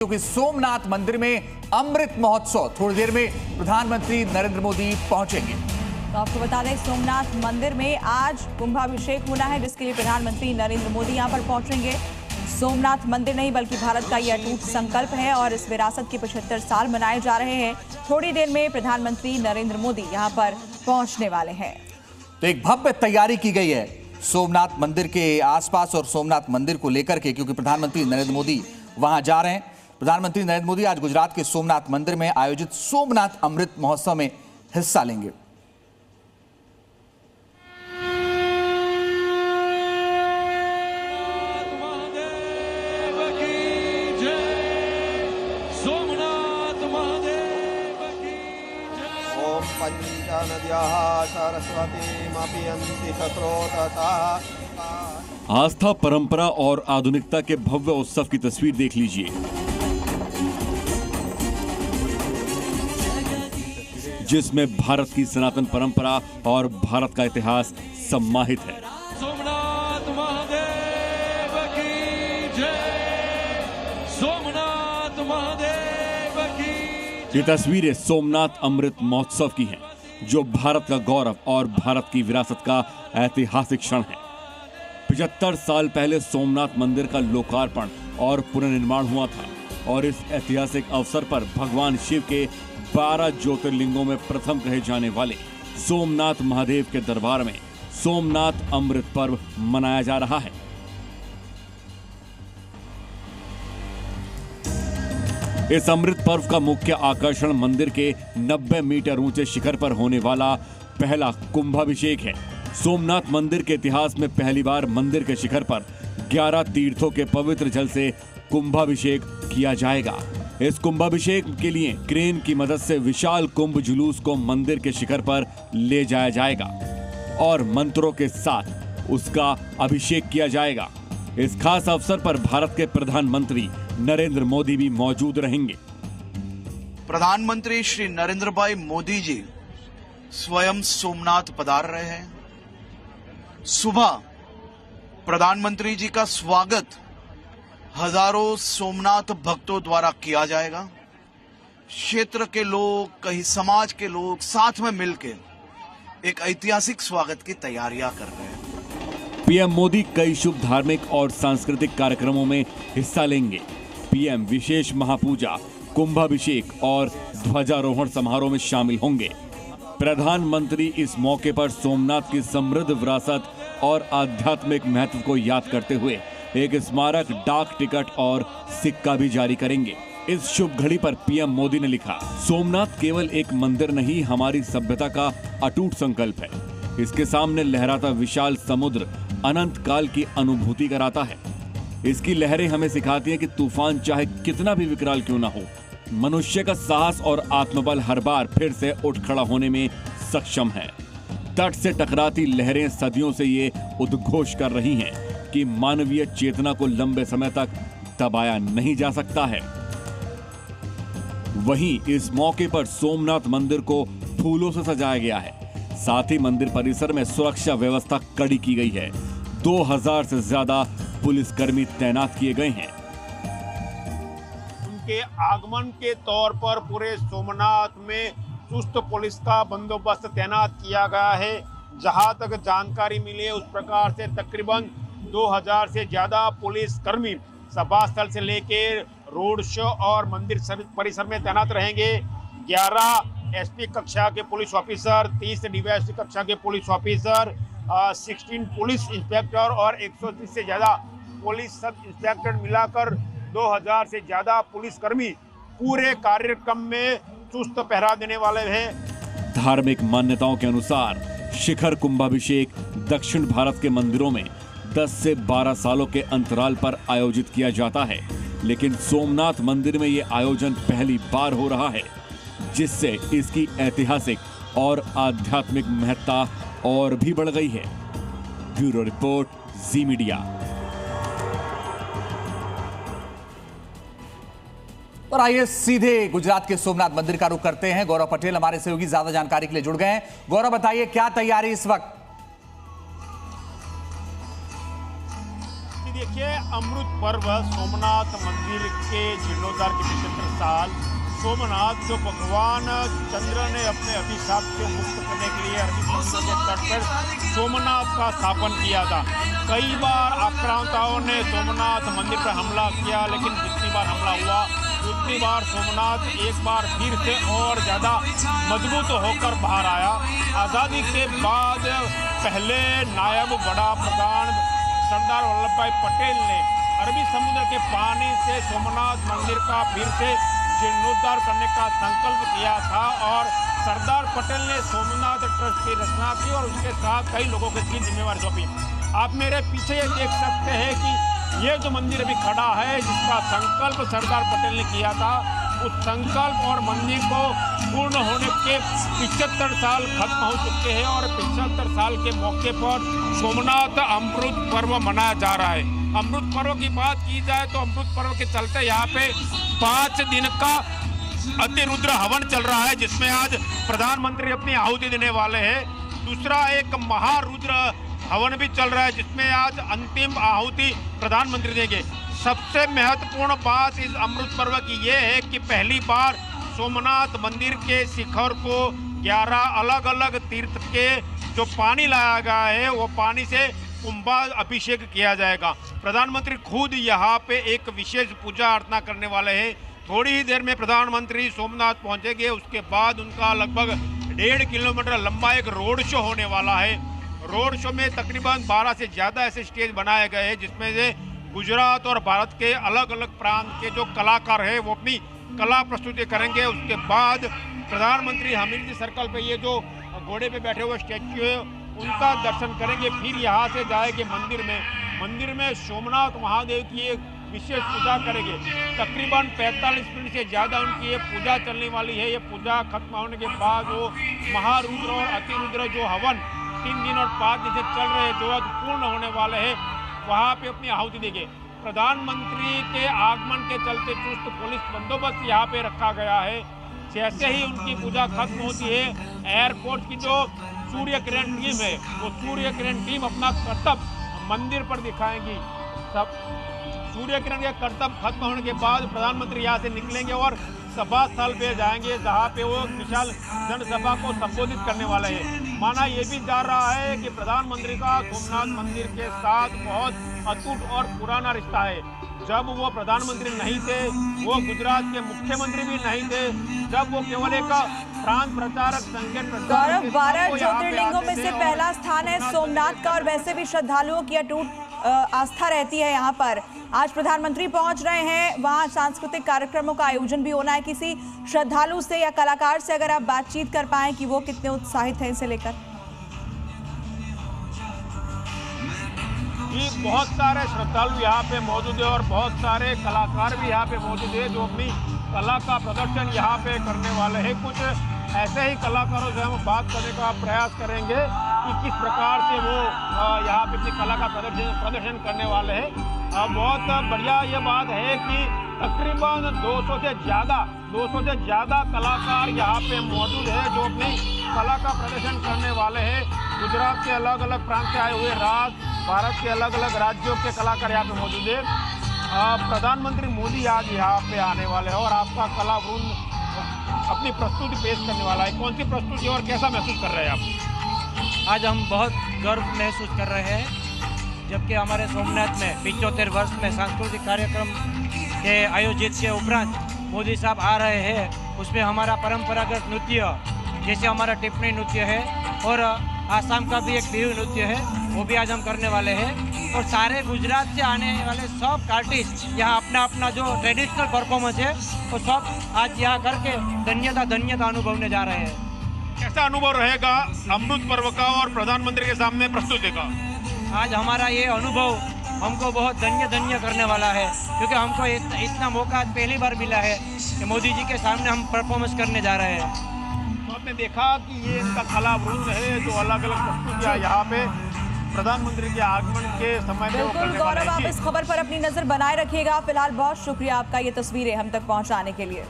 क्योंकि सोमनाथ मंदिर में अमृत महोत्सव थोड़ी देर में प्रधानमंत्री नरेंद्र मोदी पहुंचेंगे। तो आपको बता दें, सोमनाथ मंदिर में आज कुंभाभिषेक होना है, जिसके लिए प्रधानमंत्री नरेंद्र मोदी यहां पर पहुंचेंगे। सोमनाथ मंदिर नहीं बल्कि भारत का यह अटूट संकल्प है और इस विरासत के 75 साल मनाए जा रहे हैं। थोड़ी देर में प्रधानमंत्री नरेंद्र मोदी यहां पर पहुंचने वाले हैं। तो एक भव्य तैयारी की गई है सोमनाथ मंदिर के आसपास और सोमनाथ मंदिर को लेकर के, क्योंकि प्रधानमंत्री नरेंद्र मोदी वहां जा रहे हैं। प्रधानमंत्री नरेंद्र मोदी आज गुजरात के सोमनाथ मंदिर में आयोजित सोमनाथ अमृत महोत्सव में हिस्सा लेंगे। आस्था, परंपरा और आधुनिकता के भव्य उत्सव की तस्वीर देख लीजिए, जिसमें भारत की सनातन परंपरा और भारत का इतिहास सम्माहित है। सोमनाथ महादेव की जय, सोमनाथ महादेव की। ये तस्वीरें सोमनाथ अमृत महोत्सव की हैं, जो भारत का गौरव और भारत की विरासत का ऐतिहासिक क्षण है। 75 साल पहले सोमनाथ मंदिर का लोकार्पण और पुनर्निर्माण हुआ था और इस ऐतिहासिक अवसर पर भगवान शिव के 12 ज्योतिर्लिंगों में प्रथम कहे जाने वाले सोमनाथ महादेव के दरबार में सोमनाथ अमृत पर्व मनाया जा रहा है। इस अमृत पर्व का मुख्य आकर्षण मंदिर के 90 मीटर ऊंचे शिखर पर होने वाला पहला कुंभाभिषेक है। सोमनाथ मंदिर के इतिहास में पहली बार मंदिर के शिखर पर 11 तीर्थों के पवित्र जल से कुंभाभिषेक किया जाएगा। इस कुंभाभिषेक के लिए क्रेन की मदद से विशाल कुंभ जुलूस को मंदिर के शिखर पर ले जाया जाएगा और मंत्रों के साथ उसका अभिषेक किया जाएगा। इस खास अवसर पर भारत के प्रधानमंत्री नरेंद्र मोदी भी मौजूद रहेंगे। प्रधानमंत्री श्री नरेंद्र भाई मोदी जी स्वयं सोमनाथ पधार रहे हैं। सुबह प्रधानमंत्री जी का स्वागत हजारों सोमनाथ भक्तों द्वारा किया जाएगा। क्षेत्र के लोग, कई समाज के लोग साथ में मिलकर एक ऐतिहासिक स्वागत की तैयारियां कर रहे हैं। पीएम मोदी कई शुभ धार्मिक और सांस्कृतिक कार्यक्रमों में हिस्सा लेंगे। पीएम विशेष महापूजा, कुंभाभिषेक और ध्वजारोहण समारोह में शामिल होंगे। प्रधानमंत्री इस मौके पर सोमनाथ की समृद्ध विरासत और आध्यात्मिक महत्व को याद करते हुए एक स्मारक, डाक टिकट और सिक्का भी जारी करेंगे। इस शुभ घड़ी पर पीएम मोदी ने लिखा, सोमनाथ केवल एक मंदिर नहीं, हमारी सभ्यता का अटूट संकल्प है। इसके सामने लहराता विशाल समुद्र अनंत काल की अनुभूति कराता है। इसकी लहरें हमें सिखाती हैं कि तूफान चाहे कितना भी विकराल क्यों ना हो, मनुष्य का साहस और आत्मबल हर बार फिर से उठ खड़ा होने में सक्षम है। तट से टकराती लहरें सदियों से ये उद्घोष कर रही हैं कि मानवीय चेतना को लंबे समय तक दबाया नहीं जा सकता है। वहीं इस मौके पर सोमनाथ मंदिर को फूलों से सजाया गया है। साथ ही मंदिर परिसर में सुरक्षा व्यवस्था कड़ी की गई है। 2000 से ज्यादा पुलिसकर्मी तैनात किए गए हैं। उनके आगमन के तौर पर पूरे सोमनाथ में चुस्त पुलिस का बंदोबस्त तैनात किया गया है। जहां तक जानकारी मिली है, उस प्रकार से तकरीबन 2000 से ज्यादा पुलिसकर्मी सभा स्थल से लेकर रोड शो और मंदिर परिसर में तैनात रहेंगे। 11 एसपी कक्षा के पुलिस ऑफिसर, 30 डीवाईएसपी कक्षा के पुलिस ऑफिसर, 16 पुलिस इंस्पेक्टर और 130 से ज्यादा पुलिस सब इंस्पेक्टर मिलाकर 2000 से ज्यादा पुलिसकर्मी पूरे कार्यक्रम में चुस्त पहरा देने वाले हैं। धार्मिक मान्यताओं के अनुसार शिखर कुंभाभिषेक दक्षिण भारत के मंदिरों में 10 से 12 सालों के अंतराल पर आयोजित किया जाता है, लेकिन सोमनाथ मंदिर में ये आयोजन पहली बार हो रहा है, जिससे इसकी ऐतिहासिक और आध्यात्मिक महत्ता और भी बढ़ गई है। ब्यूरो रिपोर्ट, जी मीडिया। और आइए सीधे गुजरात के सोमनाथ मंदिर का रुख करते हैं। गौरव पटेल हमारे सहयोगी ज्यादा जानकारी के लिए जुड़ गए हैं। गौरव, बताइए क्या तैयारी इस वक्त? देखिए, अमृत पर्व सोमनाथ मंदिर के जीर्णोद्धार के 75 साल, सोमनाथ जो भगवान चंद्र ने अपने अभिशाप से मुक्त करने के लिए अरबी समुद्र के तट पर सोमनाथ का स्थापन किया था। कई बार आक्रांताओं ने सोमनाथ मंदिर पर हमला किया, लेकिन जितनी बार हमला हुआ उतनी बार सोमनाथ एक बार फिर से और ज़्यादा मजबूत होकर बाहर आया। आज़ादी के बाद पहले नायब बड़ा प्रधान सरदार वल्लभ भाई पटेल ने अरबी समुद्र के पानी से सोमनाथ मंदिर का फिर से जीर्णोद्धार करने का संकल्प किया था और सरदार पटेल ने सोमनाथ ट्रस्ट की रचना की और उसके साथ कई लोगों की जिम्मेवारी सौंपी। आप मेरे पीछे ये देख सकते हैं कि ये जो मंदिर अभी खड़ा है, जिसका संकल्प सरदार पटेल ने किया था, उस संकल्प और मंदिर को पूर्ण होने के 75 साल खत्म हो चुके हैं और 75 साल के मौके पर सोमनाथ अमृत पर्व मनाया जा रहा है। अमृत पर्व की बात की जाए तो अमृत पर्व के चलते यहाँ पे 5 दिन का अतिरुद्र हवन चल रहा है, जिसमें आज प्रधानमंत्री अपनी आहुति देने वाले हैं। दूसरा एक महारुद्र हवन भी चल रहा है, जिसमें आज अंतिम आहुति प्रधानमंत्री देंगे। सबसे महत्वपूर्ण बात इस अमृत पर्व की ये है कि पहली बार सोमनाथ मंदिर के शिखर को 11 अलग अलग तीर्थ के जो पानी लाया गया है, वो पानी से कुंभा अभिषेक किया जाएगा। प्रधानमंत्री खुद यहाँ पे एक विशेष पूजा अर्चना करने वाले हैं। थोड़ी ही देर में प्रधानमंत्री सोमनाथ पहुँचेंगे, उसके बाद उनका लगभग 1.5 किलोमीटर लंबा एक रोड शो होने वाला है। रोड शो में तकरीबन 12 से ज़्यादा ऐसे स्टेज बनाए गए हैं, जिसमें से गुजरात और भारत के अलग अलग प्रांत के जो कलाकार हैं वो अपनी कला प्रस्तुति करेंगे। उसके बाद प्रधानमंत्री हमीरजी सर्कल पे ये जो घोड़े पे बैठे हुए स्टैच्यू है उनका दर्शन करेंगे। फिर यहाँ से जाएंगे मंदिर में सोमनाथ महादेव की एक विशेष पूजा करेंगे। तकरीबन 45 मिनट से ज़्यादा उनकी ये पूजा चलने वाली है। ये पूजा खत्म होने के बाद वो महारुद्र और अतिरुद्र जो हवन 3 दिन और 5 दिन से चल रहे हैं, जो आज पूर्ण होने वाले हैं, वहाँ पे अपनी आहुति देंगे। प्रधानमंत्री के आगमन के चलते चुस्त पुलिस बंदोबस्त यहाँ पे रखा गया है। जैसे ही उनकी पूजा खत्म होती है, एयरपोर्ट की जो सूर्य किरण टीम है, वो सूर्य किरण टीम अपना करतब मंदिर पर दिखाएंगी। सब सूर्य किरण का करतब खत्म होने के बाद प्रधानमंत्री यहाँ से निकलेंगे और सभा स्थल पे जाएंगे, जहाँ पे वो विशाल जनसभा को संबोधित करने वाले हैं। माना ये भी जा रहा है कि प्रधानमंत्री का सोमनाथ मंदिर के साथ बहुत अटूट और पुराना रिश्ता है। जब वो प्रधानमंत्री नहीं थे, वो गुजरात के मुख्यमंत्री भी नहीं थे, जब वो केवल एक प्रांत प्रचारक संगठन गौरव, 12 ज्योतिर्लिंगों में से पहला स्थान है सोमनाथ का और वैसे भी श्रद्धालुओं की अटूट आस्था रहती है यहाँ पर। आज प्रधानमंत्री पहुंच रहे हैं, वहाँ सांस्कृतिक कार्यक्रमों का आयोजन भी होना है। किसी श्रद्धालु से या कलाकार से अगर आप बातचीत कर पाएं कि वो कितने उत्साहित हैं इसे लेकर? जी, बहुत सारे श्रद्धालु यहाँ पे मौजूद है और बहुत सारे कलाकार भी यहाँ पे मौजूद है, जो अपनी कला का प्रदर्शन यहाँ पे करने वाले हैं। कुछ ऐसे ही कलाकारों से हम बात करने का प्रयास करेंगे कि किस प्रकार से वो यहाँ पे अपनी कला का प्रदर्शन करने वाले हैं। बहुत बढ़िया ये बात है कि तकरीबन 200 से ज़्यादा कलाकार यहाँ पे मौजूद है, जो अपनी कला का प्रदर्शन करने वाले हैं। गुजरात के अलग अलग प्रांत से आए हुए भारत के अलग अलग राज्यों के कलाकार यहाँ पे मौजूद है। प्रधानमंत्री मोदी आज यहाँ पे आने वाले हैं और आपका कलावृंद अपनी प्रस्तुति पेश करने वाला है। कौन सी प्रस्तुति और कैसा महसूस कर रहे हैं आप? आज हम बहुत गर्व महसूस कर रहे हैं, जबकि हमारे सोमनाथ में 75 वर्ष में सांस्कृतिक कार्यक्रम के आयोजित के उपरांत मोदी साहब आ रहे हैं। उसमें हमारा परंपरागत नृत्य, जैसे हमारा टिप्पणी नृत्य है और आसाम का भी एक बिहू नृत्य है, वो भी आज हम करने वाले हैं। और सारे गुजरात से आने वाले सब आर्टिस्ट यहाँ अपना अपना जो ट्रेडिशनल परफॉर्मेंस है वो सब आज यहाँ करके धन्यता अनुभवने जा रहे हैं। कैसा अनुभव रहेगा अमृत पर्व का और प्रधानमंत्री के सामने प्रस्तुति का? आज हमारा ये अनुभव हमको बहुत धन्य करने वाला है, क्योंकि हमको इतना मौका पहली बार मिला है कि मोदी जी के सामने हम परफॉर्मेंस करने जा रहे हैं। तो आपने देखा कि ये इसका कलावृंद है, जो अलग अलग प्रस्तुतियाँ यहाँ पे प्रधानमंत्री के आगमन के समय में बिल्कुल गौरव, आप इस खबर पर अपनी नजर बनाए रखिएगा। फिलहाल बहुत शुक्रिया आपका ये तस्वीरें हम तक पहुंचाने के लिए।